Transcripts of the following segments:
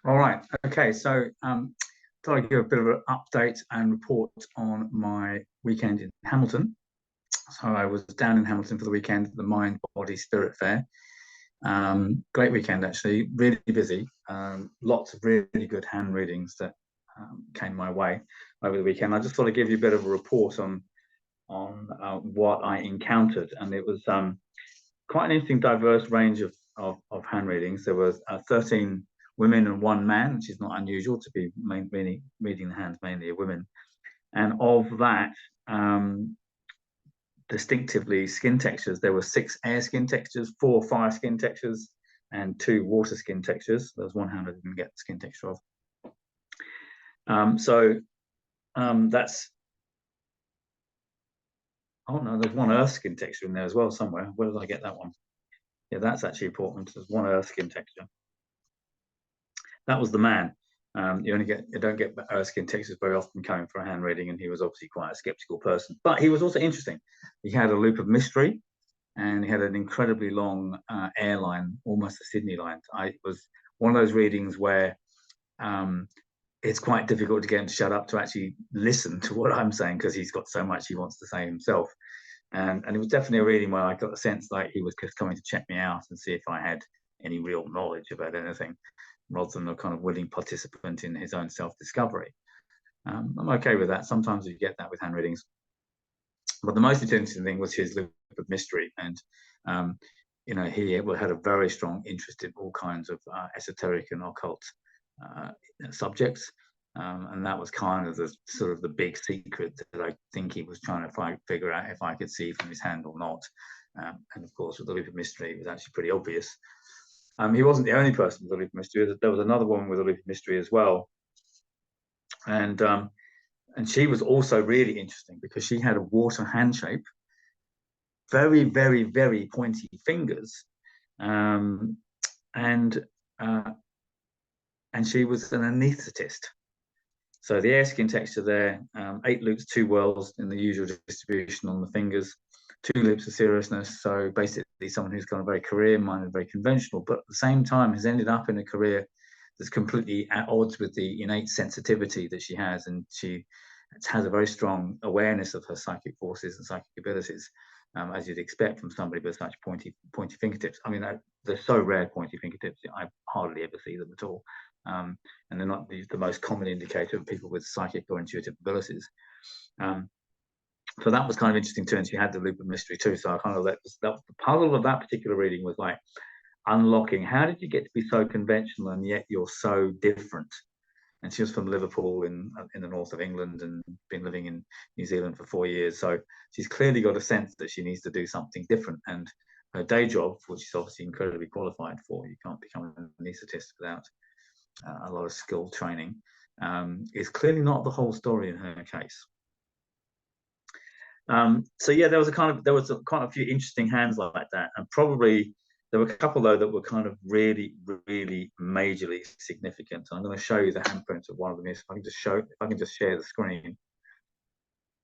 All right. Okay. So, thought I'd give a bit of an update and report on my weekend in Hamilton. So, I was down in Hamilton for the weekend at the Mind, Body, Spirit Fair. Great weekend, actually. Really busy. Lots of really good hand readings that came my way over the weekend. I just thought I'd give you a bit of a report on what I encountered, and it was quite an interesting, diverse range of hand readings. There was 13 women and one man, which is not unusual to be mainly reading the hands mainly of women. And of that, distinctively skin textures, there were 6 air skin textures, 4 fire skin textures, and 2 water skin textures. There was one hand I didn't get the skin texture of. That's oh no, there's one earth skin texture in there as well somewhere. Where did I get that one? Yeah, that's actually important. There's one earth skin texture. That was the man. You don't get Erskine Texas very often coming for a hand reading, and he was obviously quite a skeptical person. But he was also interesting. He had a loop of mystery, and he had an incredibly long airline, almost a Sydney line. It was one of those readings where it's quite difficult to get him to shut up to actually listen to what I'm saying because he's got so much he wants to say himself. And it was definitely a reading where I got the sense like he was just coming to check me out and see if I had any real knowledge about anything, rather than a kind of willing participant in his own self-discovery. I'm okay with that. Sometimes you get that with hand readings. But the most interesting thing was his loop of mystery. And, he had a very strong interest in all kinds of esoteric and occult subjects. And that was kind of the sort of the big secret that I think he was trying to figure out if I could see from his hand or not. And of course, with the loop of mystery, it was actually pretty obvious. He wasn't the only person with a loop of mystery. There was another woman with a loop of mystery as well, and she was also really interesting because she had a water hand shape, very, very, very pointy fingers, and she was an anaesthetist. So the air skin texture there, 8 loops, 2 whirls in the usual distribution on the fingers, 2 loops of seriousness. So basically someone who's kind of very career-minded, very conventional, but at the same time has ended up in a career that's completely at odds with the innate sensitivity that she has. And she has a very strong awareness of her psychic forces and psychic abilities, as you'd expect from somebody with such pointy fingertips. I mean, they're so rare, pointy fingertips. I hardly ever see them at all. And they're not the most common indicator of people with psychic or intuitive abilities. So that was kind of interesting too, and she had the loop of mystery too. So I kind of that was the puzzle of that particular reading was like unlocking. How did you get to be so conventional and yet you're so different? And she was from Liverpool in the north of England and been living in New Zealand for 4 years. So she's clearly got a sense that she needs to do something different. And her day job, which she's obviously incredibly qualified for, you can't become an anaesthetist without a lot of skill training, is clearly not the whole story in her case. So yeah, there was quite a few interesting hands like that, and probably there were a couple though that were kind of really, really majorly significant. And I'm going to show you the handprint of one of them. If I can just share the screen.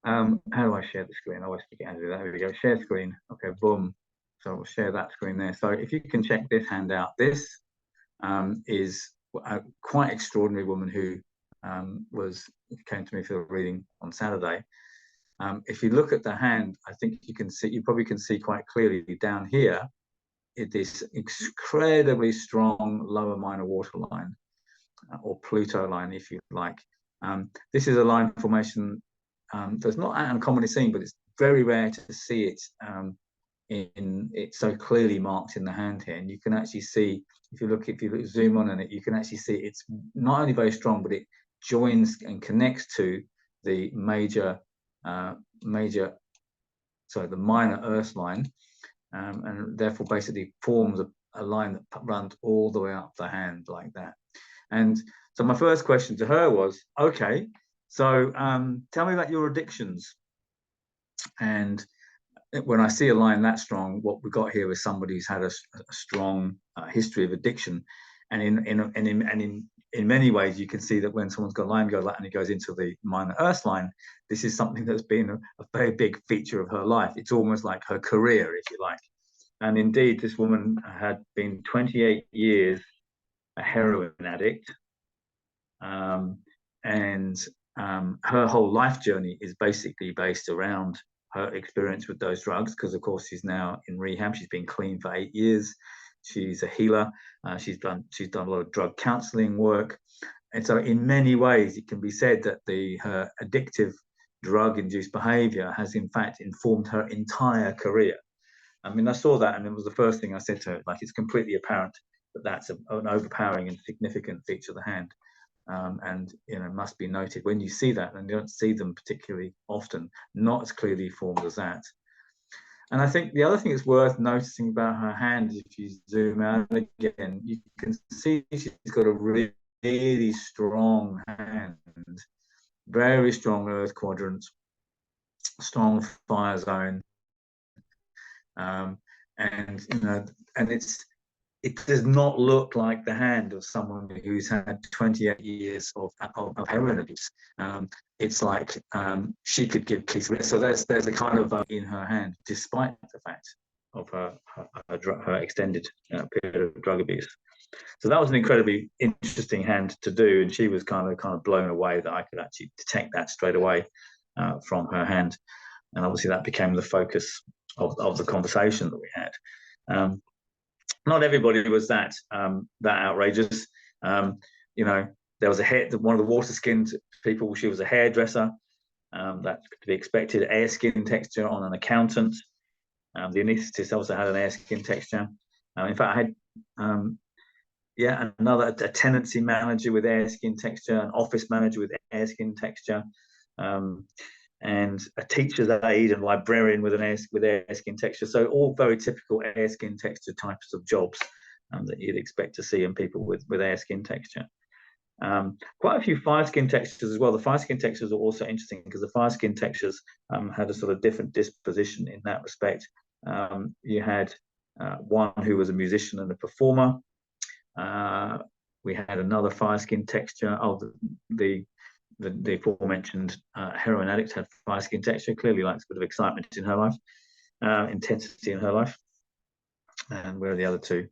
How do I share the screen? I always forget how to do that. Here we go. Share screen. Okay, boom. So we'll share that screen there. So if you can check this hand out, this is a quite extraordinary woman who came to me for a reading on Saturday. If you look at the hand, I think you probably can see quite clearly down here, this incredibly strong lower minor water line, or Pluto line, if you like. This is a line formation that's not uncommonly seen, but it's very rare to see it it's so clearly marked in the hand here. And you can actually see, if you zoom on it, you can actually see it's not only very strong, but it joins and connects to the the minor earth line, and therefore basically forms a line that runs all the way up the hand like that. And so my first question to her was, okay, so tell me about your addictions. And when I see a line that strong, what we've got here is somebody who's had a strong history of addiction. And in many ways, you can see that when someone's got a line and it goes into the minor earth line, this is something that's been a very big feature of her life. It's almost like her career, if you like. And indeed, this woman had been 28 years a heroin addict. and her whole life journey is basically based around her experience with those drugs, because of course she's now in rehab. She's been clean for 8 years. She's a healer. She's done a lot of drug counseling work, and so in many ways it can be said that her addictive drug-induced behavior has in fact informed her entire career. I mean, I saw that, and it was the first thing I said to her. Like, it's completely apparent that that's an overpowering and significant feature of the hand. And must be noted when you see that, and you don't see them particularly often, not as clearly formed as that. And I think the other thing that's worth noticing about her hand, if you zoom out again, you can see she's got a really, really strong hand, very strong earth quadrant, strong fire zone, and it does not look like the hand of someone who's had 28 years of heroin abuse. It's like she could give keys. So there's a kind of in her hand, despite the fact of her extended period of drug abuse. So that was an incredibly interesting hand to do, and she was kind of blown away that I could actually detect that straight away from her hand. And obviously that became the focus of the conversation that we had. Not everybody was that outrageous. There was one of the water-skinned people. She was a hairdresser. That could be expected. Air skin texture on an accountant. The anaesthetist also had an air skin texture. In fact, I had a tenancy manager with air skin texture, an office manager with air skin texture, and a teacher's aide and librarian with air skin texture. So all very typical air skin texture types of jobs that you'd expect to see in people with air skin texture. Quite a few fire skin textures as well. The fire skin textures are also interesting because the fire skin textures had a sort of different disposition in that respect. You had one who was a musician and a performer. We had another fire skin texture. The aforementioned heroin addict had fire skin texture, clearly likes a bit of excitement in her life, intensity in her life. And where are the other two?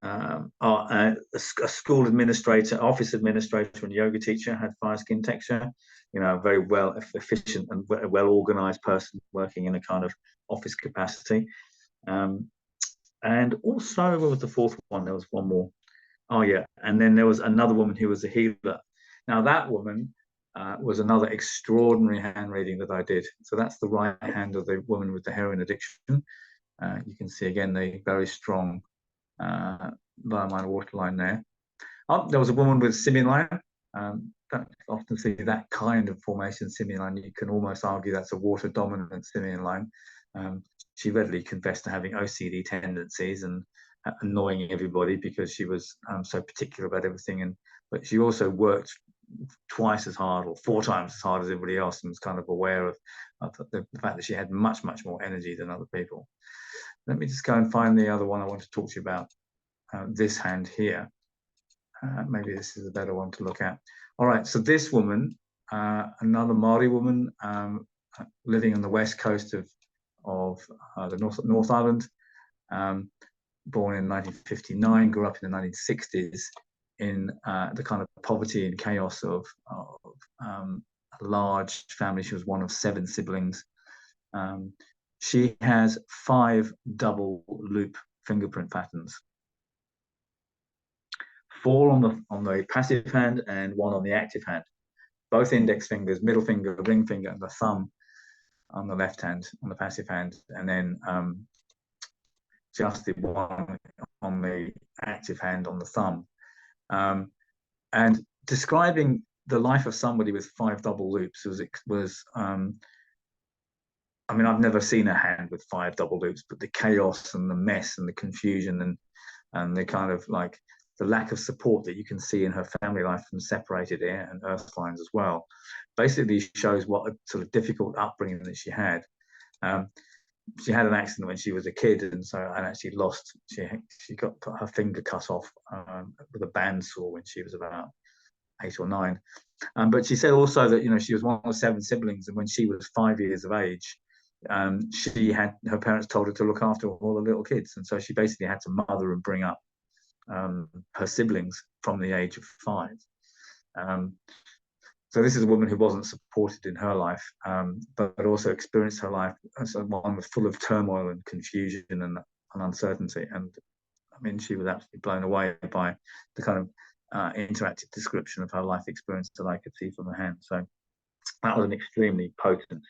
A school administrator, office administrator, and yoga teacher had fire skin texture. A very efficient and well organized person working in a kind of office capacity. And also, what was the fourth one? There was one more. Oh yeah, and then there was another woman who was a healer. Now that woman was another extraordinary hand reading that I did. So that's the right hand of the woman with the heroin addiction. You can see again the very strong line waterline there. There was a woman with Simian Line. Don't often see that kind of formation, Simian Line. You can almost argue that's a water dominant Simian Line. She readily confessed to having OCD tendencies and annoying everybody because she was so particular about everything. But she also worked twice as hard or 4 times as hard as everybody else, and was kind of aware of the fact that she had much more energy than other people. Let me just go and find the other one I want to talk to you about. This hand here. Maybe this is a better one to look at. All right, so this woman, another Māori woman, living on the west coast of the North Island, born in 1959, grew up in the 1960s in the kind of poverty and chaos of a large family. She was one of 7 siblings. She has 5 double loop fingerprint patterns, 4 on the passive hand and 1 on the active hand. Both index fingers, middle finger, ring finger, and the thumb on the left hand, on the passive hand, and then just the 1 on the active hand on the thumb. And describing the life of somebody with 5 double loops was I mean, I've never seen a hand with 5 double loops, but the chaos and the mess and the confusion and the kind of like the lack of support that you can see in her family life from separated air and earth lines as well, basically shows what a sort of difficult upbringing that she had. She had an accident when she was a kid, and actually lost. She got her finger cut off with a bandsaw when she was about 8 or 9. But she said also that she was one of 7 siblings, and when she was 5 years of age, her parents told her to look after all the little kids, and so she basically had to mother and bring up her siblings from the age of 5. So this is a woman who wasn't supported in her life, but also experienced her life as one was full of turmoil and confusion and uncertainty. And I mean, she was absolutely blown away by the kind of interactive description of her life experience that I could see from her hand. So that was an extremely potent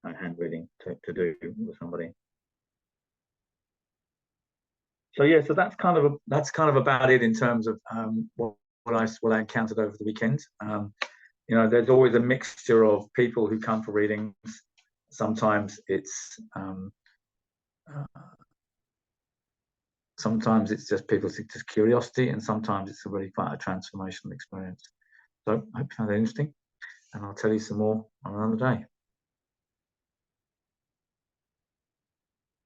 hand reading to do with somebody. So yeah, so that's kind of about it in terms of what I encountered over the weekend. You know, there's always a mixture of people who come for readings. Sometimes it's just people seek just curiosity, and sometimes it's really quite a transformational experience. So I hope you found that interesting, and I'll tell you some more on another day.